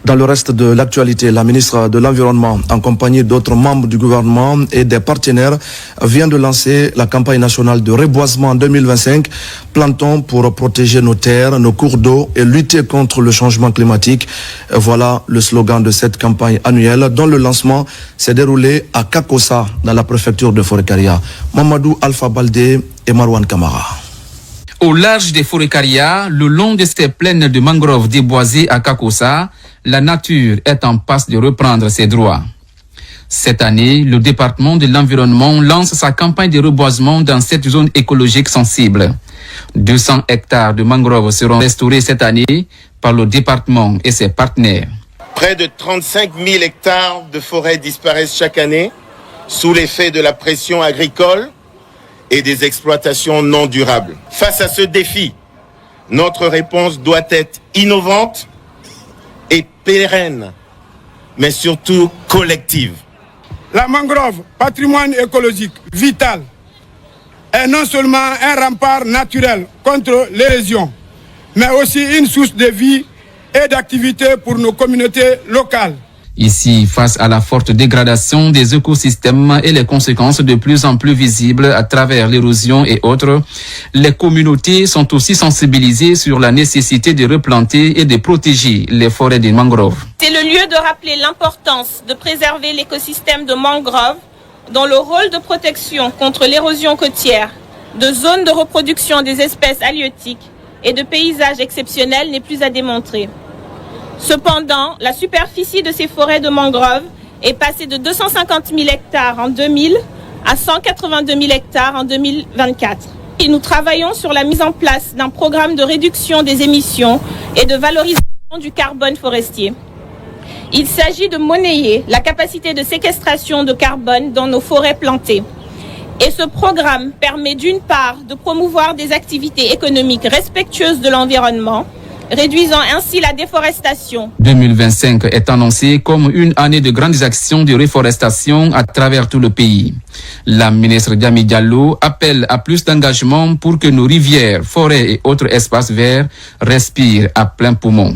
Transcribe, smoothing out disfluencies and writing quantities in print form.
Dans le reste de l'actualité, la ministre de l'Environnement, en compagnie d'autres membres du gouvernement et des partenaires, vient de lancer la campagne nationale de reboisement 2025. Plantons pour protéger nos terres, nos cours d'eau et lutter contre le changement climatique. Voilà le slogan de cette campagne annuelle dont le lancement s'est déroulé à Kakossa, dans la préfecture de Forêt-Karia. Mamadou Alpha Baldé et Marwan Kamara. Au large des Forêt-Karia, le long de ces plaines de mangroves déboisées à Kakossa, la nature est en passe de reprendre ses droits. Cette année, le département de l'environnement lance sa campagne de reboisement dans cette zone écologique sensible. 200 hectares de mangroves seront restaurés cette année par le département et ses partenaires. Près de 35 000 hectares de forêts disparaissent chaque année sous l'effet de la pression agricole et des exploitations non durables. Face à ce défi, notre réponse doit être innovante et pérenne, mais surtout collective. La mangrove, patrimoine écologique vital, est non seulement un rempart naturel contre l'érosion, mais aussi une source de vie et d'activité pour nos communautés locales. Ici, face à la forte dégradation des écosystèmes et les conséquences de plus en plus visibles à travers l'érosion et autres, les communautés sont aussi sensibilisées sur la nécessité de replanter et de protéger les forêts de mangroves. C'est le lieu de rappeler l'importance de préserver l'écosystème de mangroves, dont le rôle de protection contre l'érosion côtière, de zones de reproduction des espèces halieutiques et de paysages exceptionnels n'est plus à démontrer. Cependant, la superficie de ces forêts de mangroves est passée de 250 000 hectares en 2000 à 182 000 hectares en 2024. Et nous travaillons sur la mise en place d'un programme de réduction des émissions et de valorisation du carbone forestier. Il s'agit de monnayer la capacité de séquestration de carbone dans nos forêts plantées. Et ce programme permet d'une part de promouvoir des activités économiques respectueuses de l'environnement, réduisant ainsi la déforestation. 2025 est annoncé comme une année de grandes actions de reforestation à travers tout le pays. La ministre Diamy Diallo appelle à plus d'engagement pour que nos rivières, forêts et autres espaces verts respirent à plein poumon.